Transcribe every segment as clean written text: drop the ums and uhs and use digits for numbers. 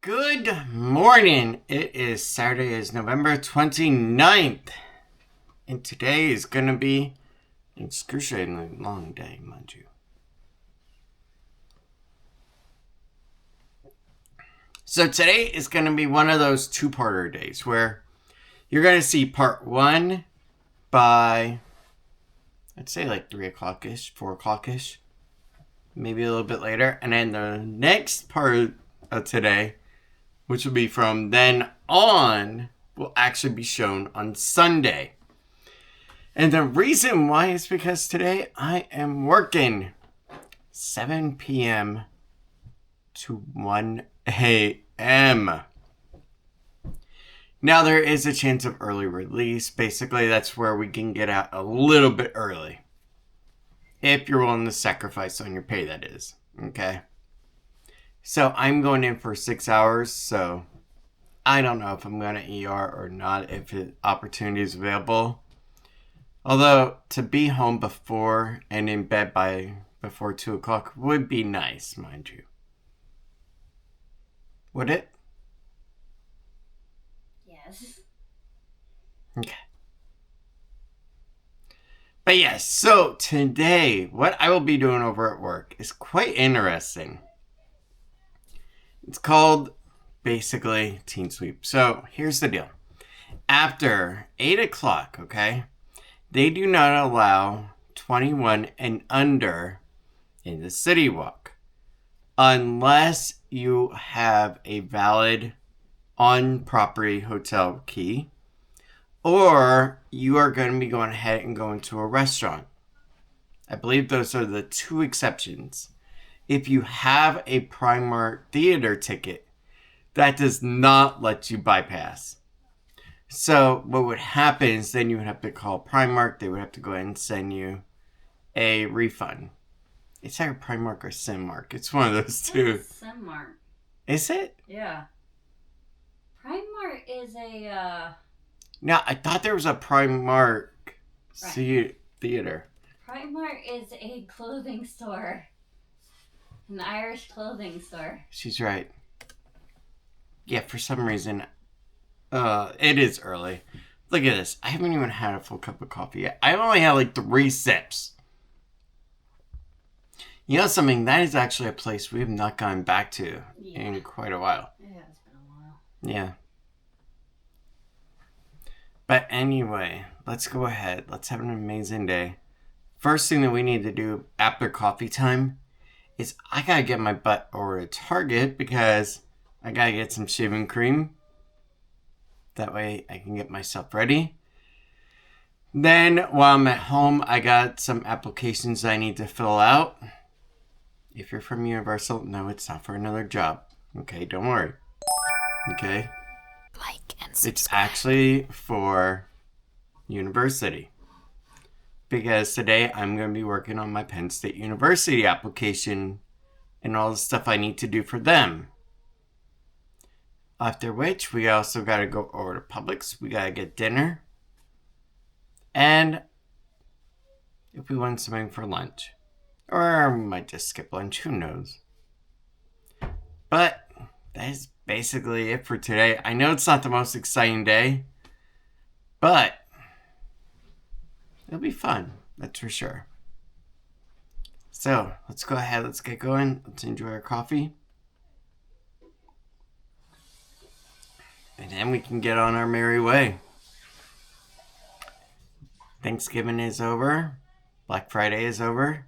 Good morning. It is Saturday, is November 29th. And today is going to be an excruciatingly long day, mind you. So today is going to be one of those two-parter days where you're going to see part one by, I'd say like 3 o'clock-ish, 4 o'clock-ish, maybe a little bit later. And then the next part of today, which will be from then on, will actually be shown on Sunday. And the reason why is because today I am working 7 p.m. to 1 a.m. Now there is a chance of early release. Basically, that's where we can get out a little bit early. If you're willing to sacrifice on your pay, that is. Okay? So I'm going in for 6 hours, so I don't know if I'm going to ER or not, if the opportunity is available. Although, to be home before and in bed before 2 o'clock would be nice, mind you. Would it? Yes. Okay. But yes, so today, what I will be doing over at work is quite interesting. It's called, basically, Teen Sweep. So, here's the deal. After 8 o'clock, okay, they do not allow 21 and under in the City Walk. Unless you have a valid on-property hotel key. Or you are going to be going ahead and going to a restaurant. I believe those are the two exceptions. If you have a Primark theater ticket, that does not let you bypass. So what would happen is then you would have to call Primark. They would have to go ahead and send you a refund. It's either Primark or Cinemark. It's one of those two. It's Cinemark. Is it? Yeah. Primark is a, Now, I thought there was a Primark theater. Primark is a clothing store. An Irish clothing store. She's right. Yeah, for some reason, it is early. Look at this. I haven't even had a full cup of coffee yet. I only had like 3 sips. You know something? That is actually a place we have not gone back to in quite a while. Yeah, it's been a while. Yeah. But anyway, let's go ahead. Let's have an amazing day. First thing that we need to do after coffee time is I gotta get my butt over to Target because I gotta get some shaving cream. That way I can get myself ready. Then while I'm at home, I got some applications I need to fill out. If you're from Universal, no, it's not for another job. Okay, don't worry. Okay? Like and subscribe. It's actually for university. Because today I'm going to be working on my Penn State University application and all the stuff I need to do for them. After which, we also got to go over to Publix. We got to get dinner. And if we want something for lunch. Or we might just skip lunch, who knows. But that is basically it for today. I know it's not the most exciting day. But it'll be fun, that's for sure. So, let's go ahead, let's get going. Let's enjoy our coffee. And then we can get on our merry way. Thanksgiving is over. Black Friday is over.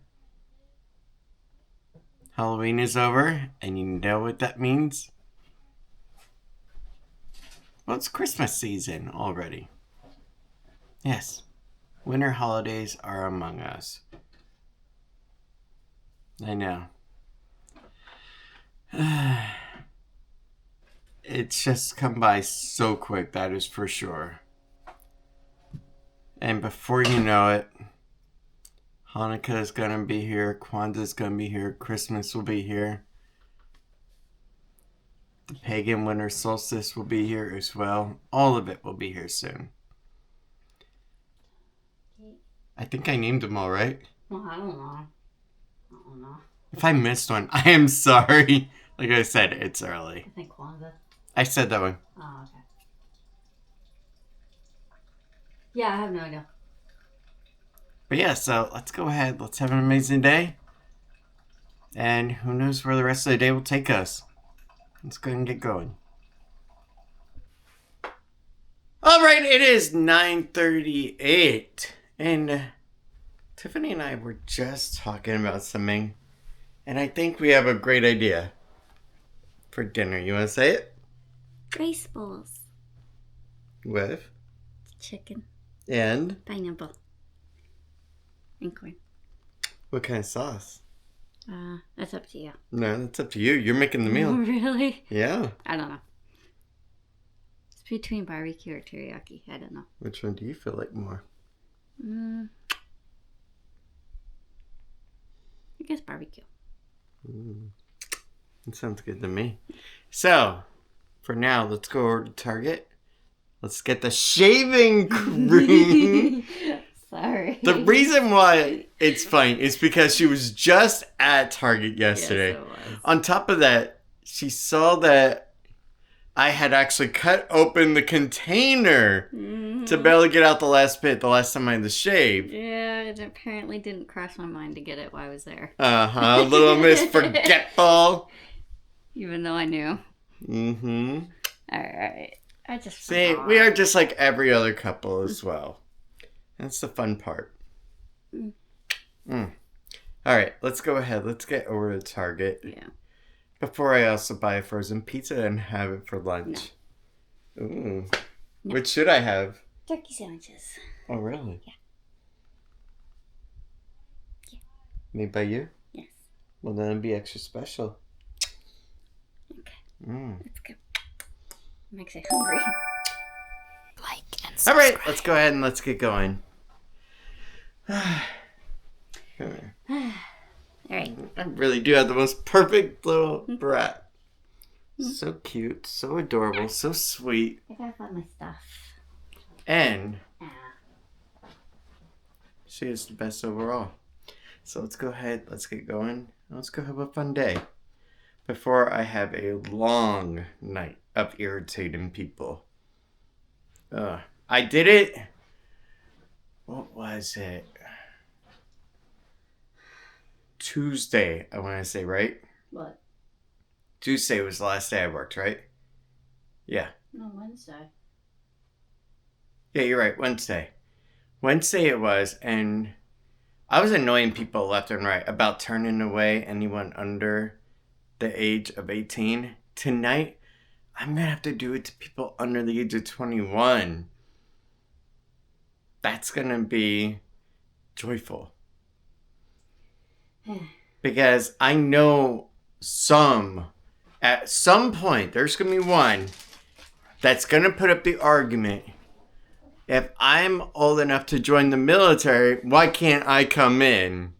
Halloween is over. And you know what that means? Well, it's Christmas season already. Yes. Winter holidays are among us. I know. It's just come by so quick, that is for sure. And before you know it, Hanukkah is going to be here, Kwanzaa is going to be here, Christmas will be here. The pagan winter solstice will be here as well. All of it will be here soon. I think I named them all, right? Well, I don't know. If I missed one, I am sorry. Like I said, it's early. I think Kwanzaa. I said that one. Oh, okay. Yeah, I have no idea. But yeah, so let's go ahead. Let's have an amazing day. And who knows where the rest of the day will take us. Let's go ahead and get going. Alright, it is 9:38. And Tiffany and I were just talking about something. And I think we have a great idea for dinner. You want to say it? Rice bowls. With? Chicken. And? Pineapple. And corn. What kind of sauce? That's up to you. No, that's up to you. You're making the meal. Really? Yeah. I don't know. It's between barbecue or teriyaki. I don't know. Which one do you feel like more? I guess barbecue. That sounds good to me. So, for now, let's go over to Target. Let's get the shaving cream. Sorry. The reason why it's fine is because she was just at Target yesterday. Yes, it was. On top of that, she saw that I had actually cut open the container to be able to get out the last bit the last time I had the shave. Yeah, it apparently didn't cross my mind to get it while I was there. Little Miss Forgetful. Even though I knew. Mm-hmm. Alright. I just See, forgot. we are just like every other couple as well. That's the fun part. Alright, let's go ahead. Let's get over to Target. Yeah. Before I also buy a frozen pizza and have it for lunch. No. Ooh. No. Which should I have? Turkey sandwiches. Oh, really? Yeah. Yeah. Made by you? Yes. Well, then it'd be extra special. Okay. Let's go. Makes me hungry. Like and subscribe. All right, let's go ahead and let's get going. All right. I really do have the most perfect little brat. So cute, so adorable, so sweet. I gotta find my stuff. And she is the best overall. So let's go ahead, let's get going. Let's go have a fun day. Before I have a long night of irritating people. I did it. What was it? Tuesday, I want to say, right? What? Tuesday was the last day I worked, right? Yeah. No, Wednesday. Yeah, you're right. Wednesday. Wednesday it was, and I was annoying people left and right about turning away anyone under the age of 18. Tonight, I'm going to have to do it to people under the age of 21. That's going to be joyful. Because I know at some point, there's going to be one that's going to put up the argument, if I'm old enough to join the military, why can't I come in?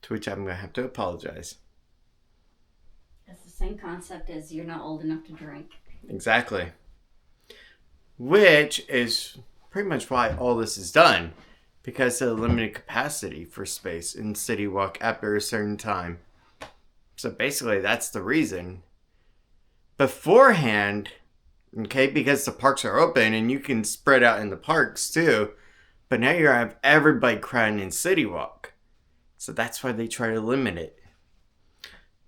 To which I'm going to have to apologize. It's the same concept as you're not old enough to drink. Exactly. Which is pretty much why all this is done. Because of the limited capacity for space in City Walk after a certain time. So basically, that's the reason. Beforehand, okay, because the parks are open and you can spread out in the parks too. But now you have everybody crowding in City Walk. So that's why they try to limit it.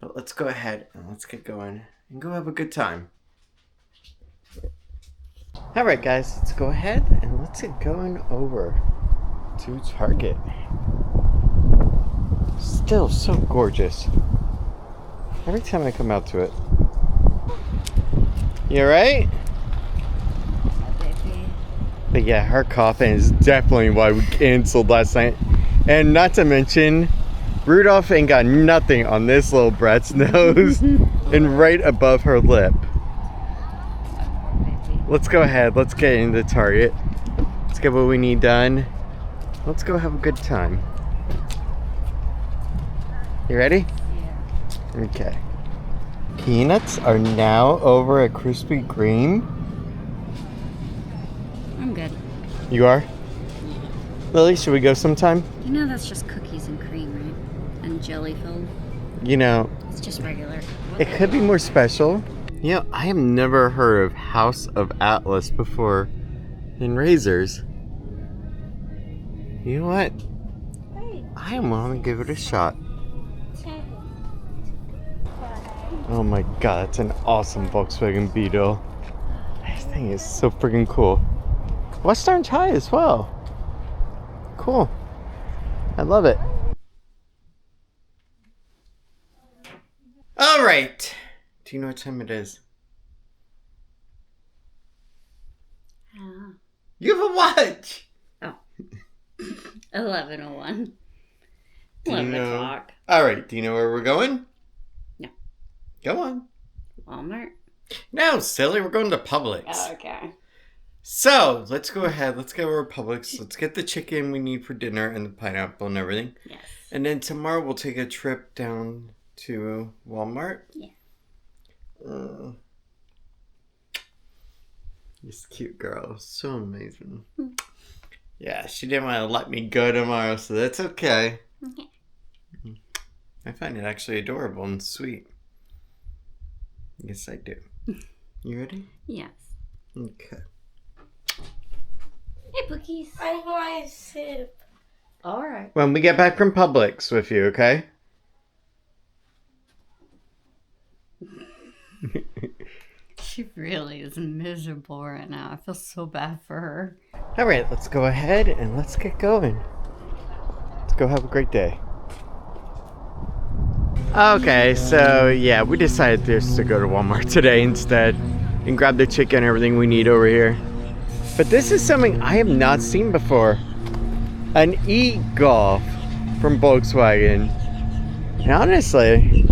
But let's go ahead and let's get going and go have a good time. Alright guys, let's go ahead and let's get going over to Target. Still so gorgeous. Every time I come out to it. You alright? But yeah, her coughing is definitely why we canceled last night. And not to mention, Rudolph ain't got nothing on this little brat's nose and right above her lip. Let's go ahead, let's get into Target. Let's get what we need done. Let's go have a good time. You ready? Yeah. Okay. Peanuts are now over at Krispy Kreme. I'm good. You are? Lily, should we go sometime? You know that's just cookies and cream, right? And jelly filled. you know, It's just regular. it could be more special. You know, I have never heard of House of Atlas before in razors. You know what? I am willing to give it a shot. Oh my god, that's an awesome Volkswagen Beetle. This thing is so freaking cool. West Orange High as well. Cool. I love it. All right. Do you know what time it is? You have a watch. Oh. 11:01. Do you 11 know? o'clock. All right. Do you know where we're going? No. Go on. Walmart. No, silly. We're going to Publix. Oh, okay. So let's go ahead. Let's go to Publix. Let's get the chicken we need for dinner and the pineapple and everything. Yes. And then tomorrow we'll take a trip down to Walmart. Yeah. This cute girl. So amazing. Yeah, she didn't want to let me go tomorrow, so that's okay. Okay. I find it actually adorable and sweet. Yes, I do. You ready? Yes. Okay. Hey, Bookies. I want to sip. All right. When we get back from Publix with you, okay? She really is miserable right now. I feel so bad for her. All right, let's go ahead and let's get going. Let's go have a great day. Okay, so yeah, we decided just to go to Walmart today instead and grab the chicken and everything we need over here. But this is something I have not seen before. An e-Golf from Volkswagen. And honestly,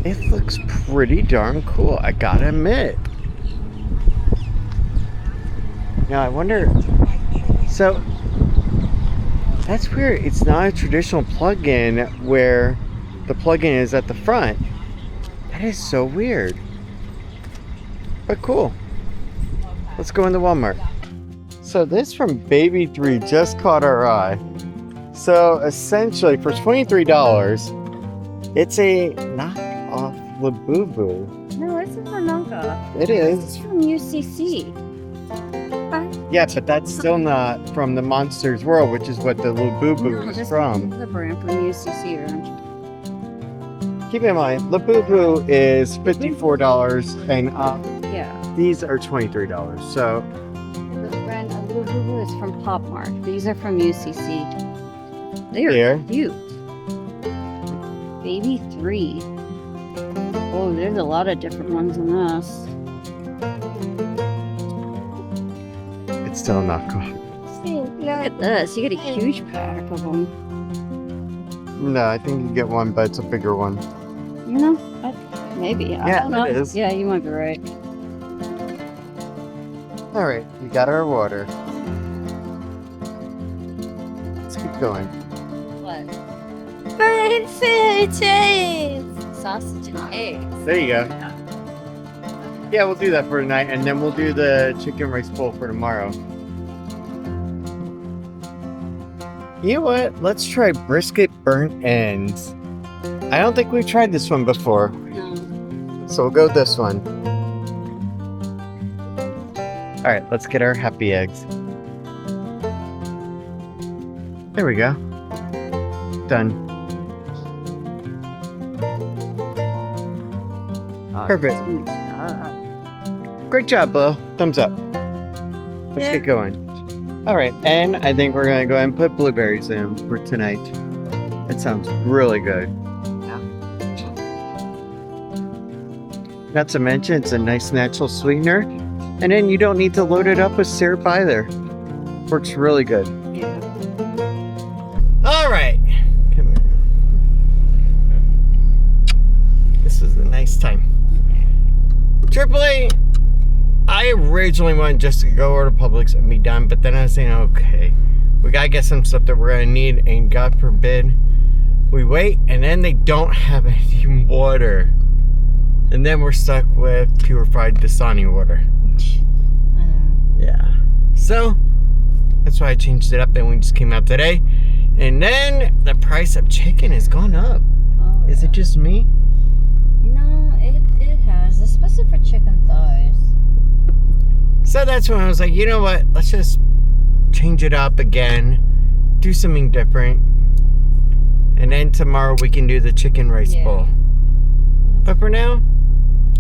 it looks pretty darn cool, I gotta admit. Now I wonder, so that's weird. It's not a traditional plug-in where the plug-in is at the front. That is so weird. But cool. Let's go into Walmart. So this from Baby 3 just caught our eye. So essentially for $23, it's a knockoff Labubu. No, this is a knockoff. It This is. is from UCC. Yeah, but that's still not from the Monsters World, which is what the Labubu is from. The brand from UCC around. Keep in mind, Labubu is $54 and up. Yeah. These are $23. So The brand of Lulu is from Pop-Mart. These are from UCC. They are Here. cute. Baby 3. Oh, there's a lot of different ones in this. it's still a knockoff. Look at this. You get a huge pack of them. No, I think you get one, but it's a bigger one. You know? Maybe. I Yeah, don't know. it is. Yeah, you might be right. All right, we got our water. Let's keep going. What? Sausage. Sausage and eggs. There you go. Yeah, we'll do that for tonight, and then we'll do the chicken rice bowl for tomorrow. You know what? Let's try brisket burnt ends. I don't think we've tried this one before, No. so we'll go with this one. All right, let's get our happy eggs. There we go. Done. Perfect. Great job, Bo. Thumbs up. Let's Yeah. get going. All right, and I think we're gonna go ahead and put blueberries in for tonight. It sounds really good. Not to mention, it's a nice natural sweetener, and then you don't need to load it up with syrup either. Works really good. Yeah. All right, come here. This is a nice time. Tripoli, I originally wanted just to go over to Publix and be done, but then I was saying, okay, we gotta get some stuff that we're gonna need, and God forbid we wait, and then they don't have any water, and then we're stuck with purified Dasani water. Yeah, so that's why I changed it up, and we just came out today, and then the price of chicken has gone up. Oh, Is it just me? No, it has, especially for chicken thighs. So that's when I was like, you know what? Let's just change it up again. Do something different. And then tomorrow we can do the chicken rice bowl. But for now,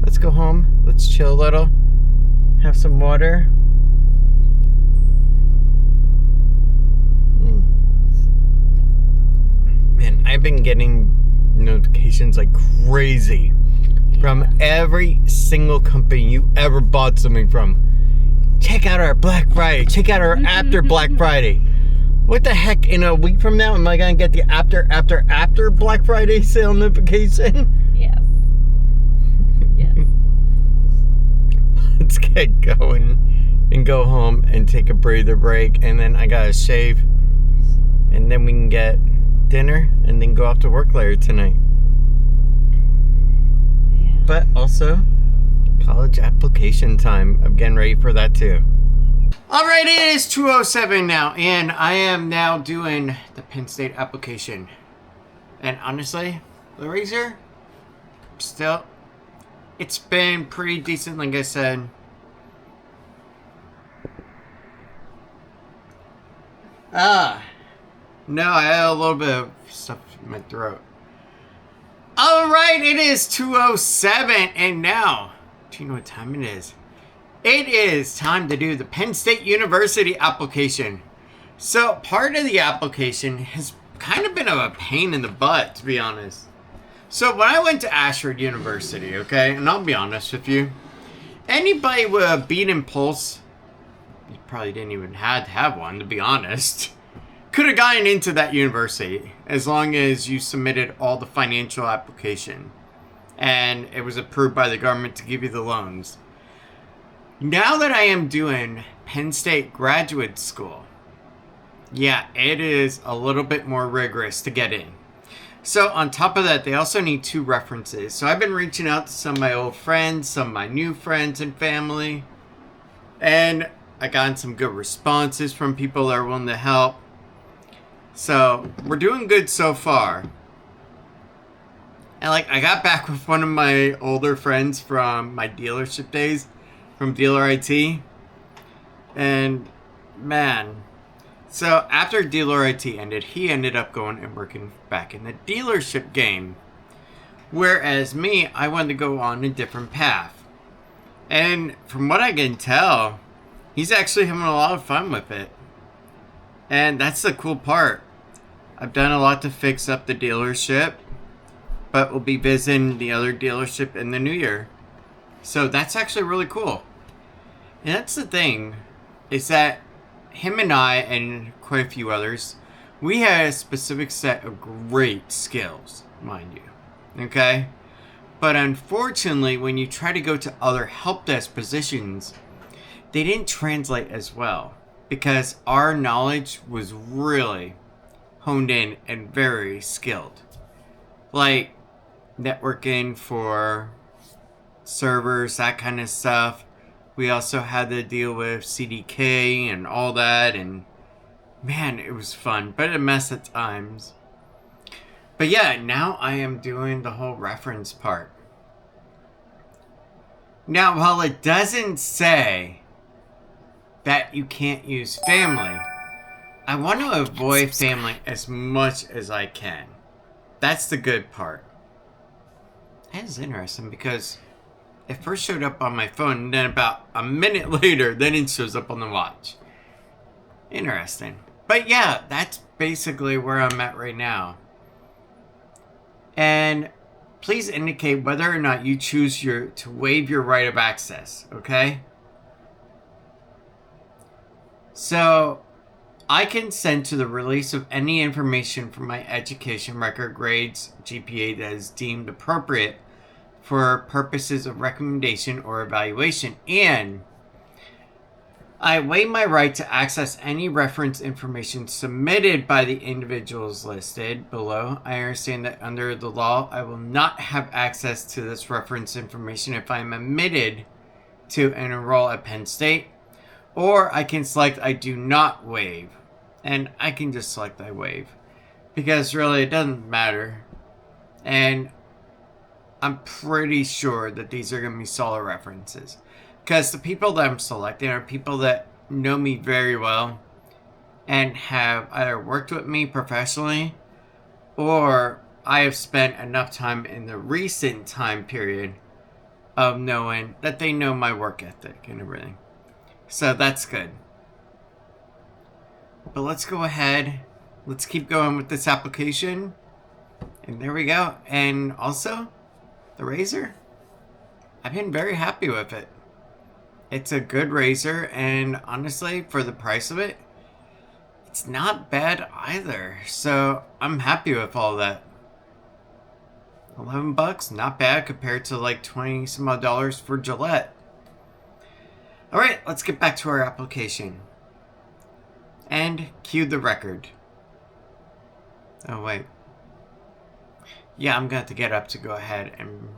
let's go home. Let's chill a little. Have some water. Man, I've been getting notifications like crazy from every single company you ever bought something from. Check out our Black Friday. Check out our after Black Friday. What the heck? In a week from now, am I gonna get the after Black Friday sale notification? Yes. Yes. Let's get going and go home and take a breather break, and then I gotta shave, and then we can get dinner and then go off to work later tonight. Yeah. But also college application time. I'm getting ready for that too. Alright, it is 2:07 now, and I am now doing the Penn State application. And honestly, the razor, still, it's been pretty decent, like I said. No, I had a little bit of stuff in my throat. Alright, it is 2:07, and now, do you know what time it is? It is time to do the Penn State University application. So, part of the application has kind of been a pain in the butt, to be honest. So, when I went to Ashford University, okay, and I'll be honest with you, anybody with a beating pulse, you probably didn't even have to have one, to be honest, could have gotten into that university as long as you submitted all the financial application and it was approved by the government to give you the loans. Now that I am doing Penn State graduate school, yeah, it is a little bit more rigorous to get in. So on top of that, they also need 2 references. So I've been reaching out to some of my old friends, some of my new friends and family, and I gotten some good responses from people that are willing to help. So we're doing good so far. And like, I got back with one of my older friends from my dealership days, from Dealer IT. And man, so after Dealer IT ended, he ended up going and working back in the dealership game. Whereas me, I wanted to go on a different path. And from what I can tell, he's actually having a lot of fun with it. And that's the cool part. I've done a lot to fix up the dealership, but we'll be visiting the other dealership in the new year. So that's actually really cool. And that's the thing, is that him and I, and quite a few others, we had a specific set of great skills, mind you. Okay? But unfortunately, when you try to go to other help desk positions, they didn't translate as well. Because our knowledge was really honed in and very skilled. Like networking for servers, that kind of stuff. We also had to deal with CDK and all that, and man, it was fun, but a mess at times. But yeah, now I am doing the whole reference part. Now, while it doesn't say that you can't use family, I want to avoid family as much as I can. That's the good part. That is interesting because it first showed up on my phone, and then about a minute later, then it shows up on the watch. Interesting. But yeah, that's basically where I'm at right now. And please indicate whether or not you choose to waive your right of access, okay? So, I consent to the release of any information from my education record, grades, GPA that is deemed appropriate for purposes of recommendation or evaluation, and I waive my right to access any reference information submitted by the individuals listed below. I understand that under the law, I will not have access to this reference information if I am admitted to and enroll at Penn State, or I can select I do not waive, and I can just select I waive, because really it doesn't matter. And I'm pretty sure that these are going to be solid references. Because the people that I'm selecting are people that know me very well and have either worked with me professionally, or I have spent enough time in the recent time period of knowing that they know my work ethic and everything. So that's good. But let's go ahead. Let's keep going with this application. And there we go. And also, the razor. I've been very happy with it. It's a good razor, and honestly, for the price of it, it's not bad either. So I'm happy with all that. $11, not bad compared to like 20 some odd dollars for Gillette. Alright, let's get back to our application. And cue the record. Oh wait. Yeah, I'm gonna have to get up to go ahead and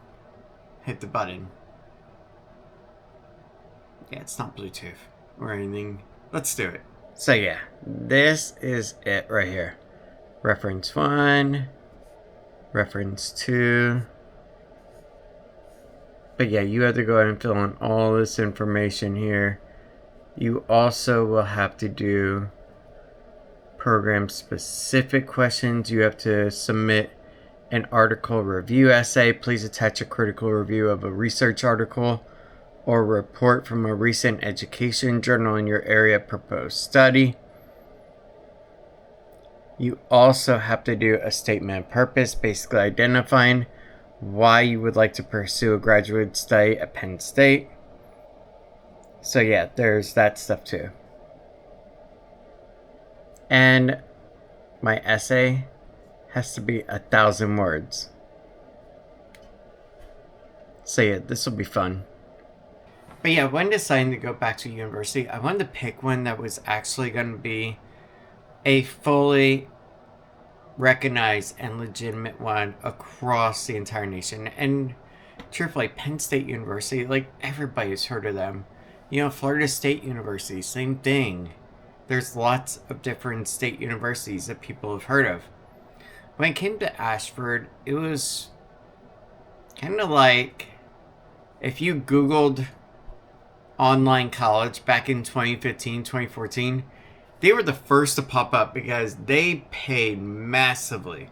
hit the button. Yeah, it's not Bluetooth or anything. Let's do it. So yeah, this is it right here. Reference 1, reference 2. But yeah, you have to go ahead and fill in all this information here. You also will have to do program specific questions. You have to submit an article review essay. Please attach a critical review of a research article or report from a recent education journal in your area of proposed study. You also have to do a statement of purpose, basically identifying why you would like to pursue a graduate study at Penn State. So yeah, there's that stuff too. And my essay has to be 1,000 words. So yeah, this will be fun. But yeah, when deciding to go back to university, I wanted to pick one that was actually going to be a fully recognized and legitimate one across the entire nation. And truthfully, Penn State University, like, everybody's heard of them. You know, Florida State University, same thing. There's lots of different state universities that people have heard of. When it came to Ashford, it was kind of like if you Googled online college back in 2015, 2014, they were the first to pop up because they paid massively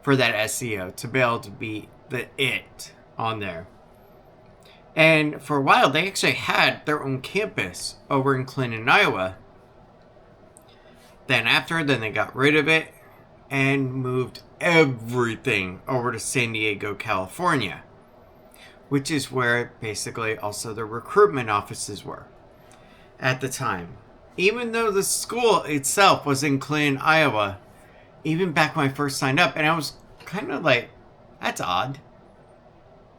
for that SEO to be able to be the it on there. And for a while, they actually had their own campus over in Clinton, Iowa. Then they got rid of it and moved everything over to San Diego, California, which is where basically also the recruitment offices were at the time. Even though the school itself was in Clinton, Iowa, even back when I first signed up, and I was kind of like, that's odd.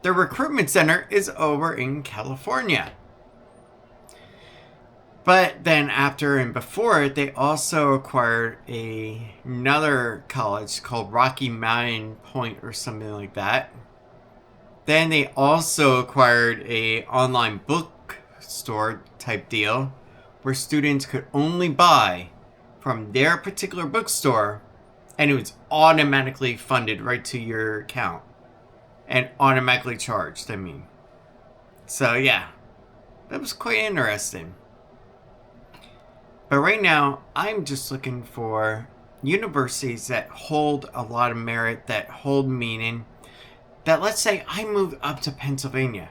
The recruitment center is over in California. But then after and before it, they also acquired another college called Rocky Mountain Point or something like that. Then they also acquired a online bookstore type deal where students could only buy from their particular bookstore, and it was automatically funded right to your account and automatically charged, I mean. So yeah, that was quite interesting. But right now, I'm just looking for universities that hold a lot of merit, that hold meaning. That, let's say I moved up to Pennsylvania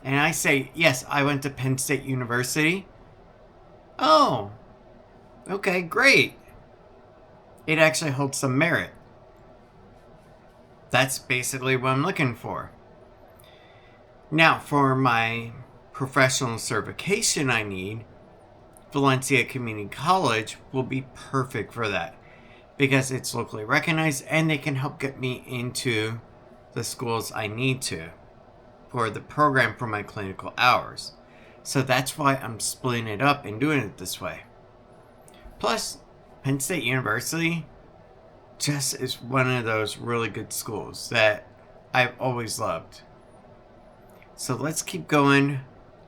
and I say, yes, I went to Penn State University. Oh, okay, great. It actually holds some merit. That's basically what I'm looking for. Now, for my professional certification I need, Valencia Community College will be perfect for that because it's locally recognized and they can help get me into the schools I need to for the program for my clinical hours. So that's why I'm splitting it up and doing it this way. Plus, Penn State University just is one of those really good schools that I've always loved. So let's keep going.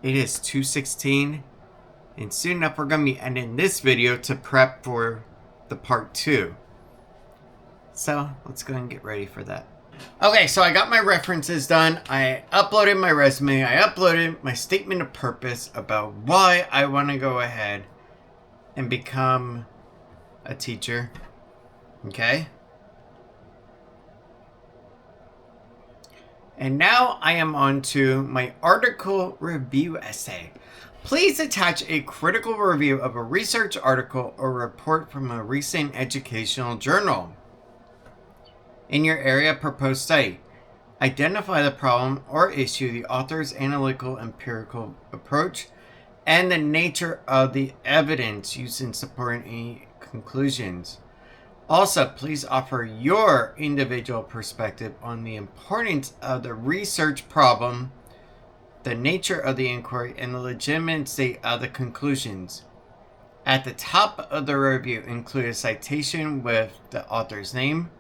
It is 2:16, and soon enough we're going to be ending this video to prep for the part 2. So let's go and get ready for that. Okay, so I got my references done. I uploaded my resume. I uploaded my statement of purpose about why I want to go ahead and become a teacher. Okay? And now I am on to my article review essay. Please attach a critical review of a research article or report from a recent educational journal. In your area of proposed study, identify the problem or issue, the author's analytical empirical approach, and the nature of the evidence used in supporting any conclusions. Also, please offer your individual perspective on the importance of the research problem, the nature of the inquiry, and the legitimacy of the conclusions. At the top of the review, include a citation with the author's name,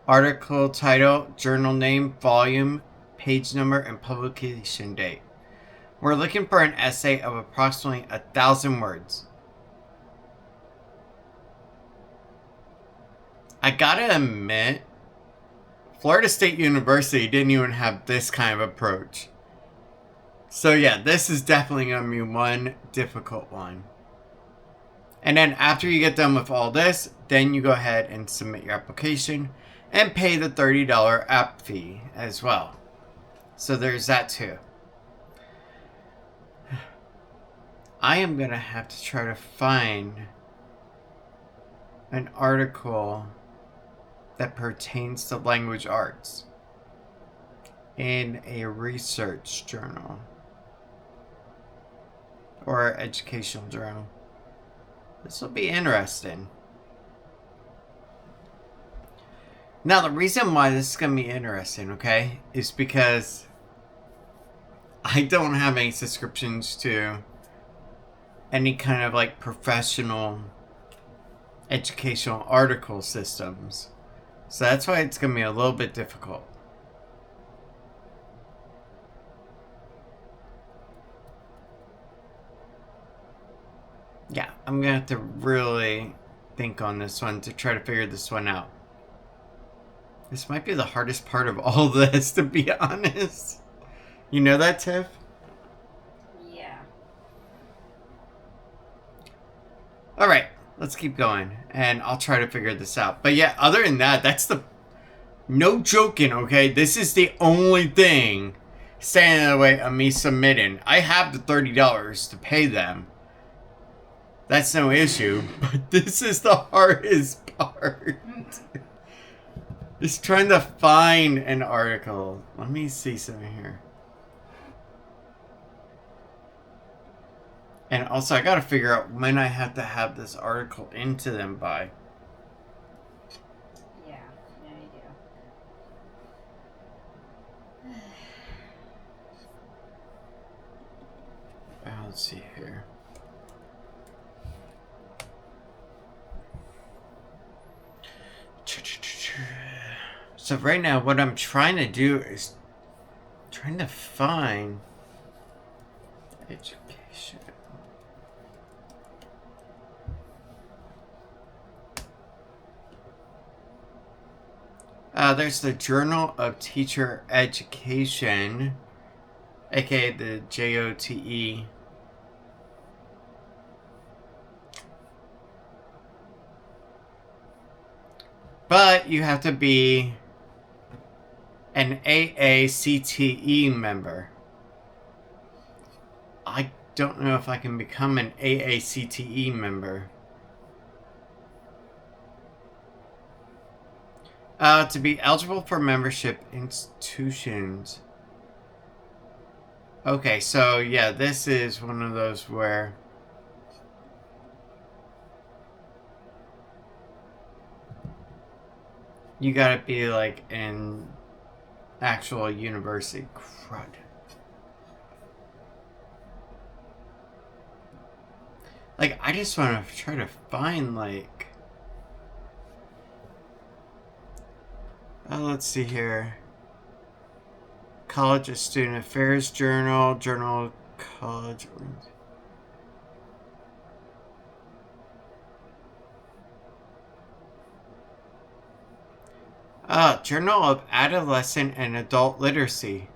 article title, journal name, volume, page number, and publication date. We're looking for an essay of approximately 1,000 words. I gotta admit, Florida State University didn't even have this kind of approach. So yeah, this is definitely gonna be one difficult one. And then after you get done with all this, then you go ahead and submit your application and pay the $30 app fee as well. So there's that too. I am gonna have to try to find an article that pertains to language arts in a research journal or educational journal. This will be interesting. Now, the reason why this is going to be interesting, okay, is because I don't have any subscriptions to any kind of like professional educational article systems. So that's why it's going to be a little bit difficult. Yeah, I'm going to have to really think on this one to try to figure this one out. This might be the hardest part of all this, to be honest. You know that, Tiff? Yeah. Alright, let's keep going. And I'll try to figure this out. But yeah, other than that, that's the... No joking, okay? This is the only thing standing in the way of me submitting. I have the $30 to pay them. That's no issue. But this is the hardest part. Just trying to find an article. Let me see something here. And also, I gotta figure out when I have to have this article into them by. Yeah, yeah, you do. Let's see here. So right now, what I'm trying to do is trying to find education. There's the Journal of Teacher Education, aka the JOTE. But you have to be an AACTE member. I don't know if I can become an AACTE member. To be eligible for membership institutions. Okay, so yeah, this is one of those where you gotta be like an actual university. Crud. Like, I just want to try to find, like... let's see here. College of Student Affairs Journal, Journal of College... Journal of Adolescent and Adult Literacy.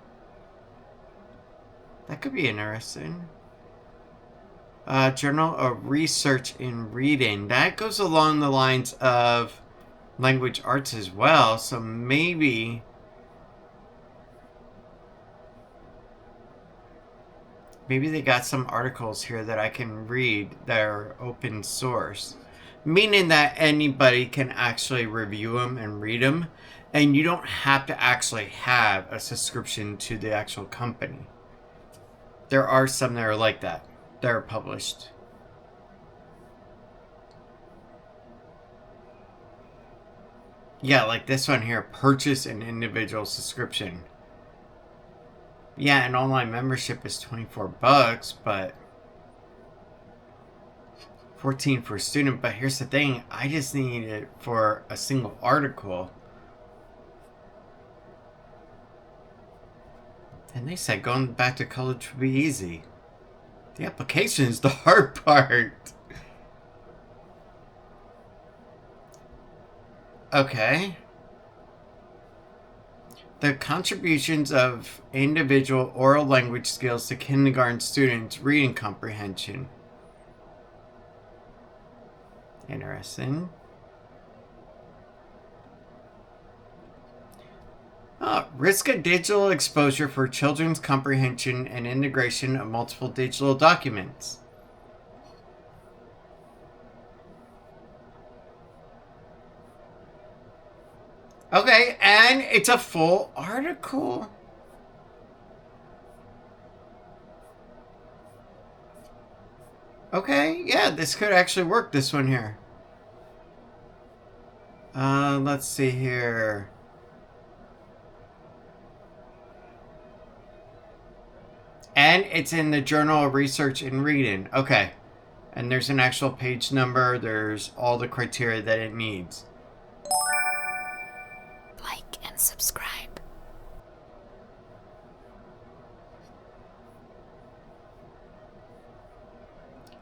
That could be interesting. Journal of Research in Reading. That goes along the lines of language arts as well, so maybe they got some articles here that I can read that are open source, meaning that anybody can actually review them and read them, and you don't have to actually have a subscription to the actual company. There are some that are like that are published. Yeah, like this one here, purchase an individual subscription. Yeah, an online membership is $24, but $14 for a student. But here's the thing, I just need it for a single article. And they said going back to college would be easy. The application is the hard part. Okay. The contributions of individual oral language skills to kindergarten students' reading comprehension. Interesting. Risk of digital exposure for children's comprehension and integration of multiple digital documents. Okay, and it's a full article. Okay, yeah, this could actually work, this one here. Let's see here. And it's in the Journal of Research in Reading. Okay. And there's an actual page number. There's all the criteria that it needs. Like and subscribe.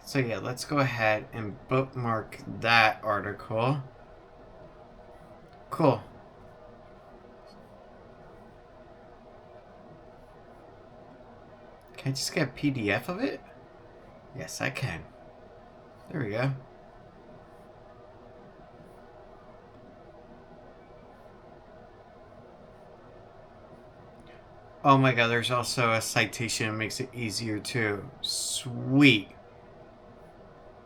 So yeah, let's go ahead and bookmark that article. Cool. Can I just get a PDF of it? Yes, I can. There we go. Oh my god, there's also a citation that makes it easier too. Sweet.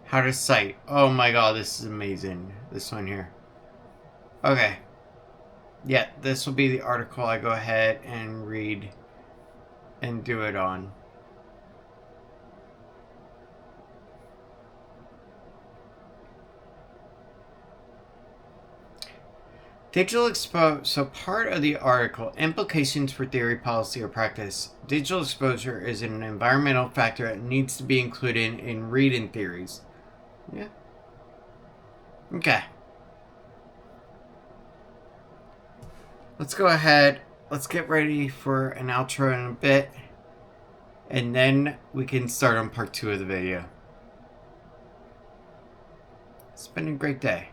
How to cite. Oh my god, this is amazing. This one here. Okay. Yeah, this will be the article I go ahead and read and do it on. Digital exposure. So part of the article, implications for theory, policy, or practice. Digital exposure is an environmental factor that needs to be included in reading theories. Yeah. Okay. Let's go ahead. Let's get ready for an outro in a bit. And then we can start on part 2 of the video. It's been a great day.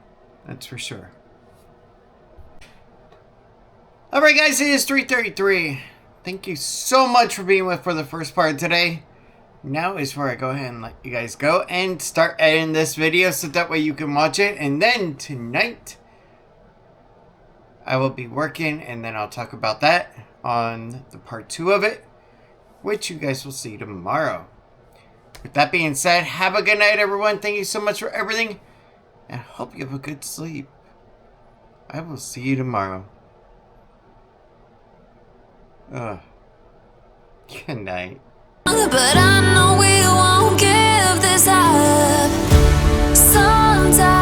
That's for sure. Alright guys, it is 3:33. Thank you so much for being with for the first part of today. Now is where I go ahead and let you guys go and start editing this video so that way you can watch it. And then tonight, I will be working and then I'll talk about that on the part 2 of it, which you guys will see tomorrow. With that being said, have a good night everyone. Thank you so much for everything and hope you have a good sleep. I will see you tomorrow. Good night. But I know we won't give this up. Sometimes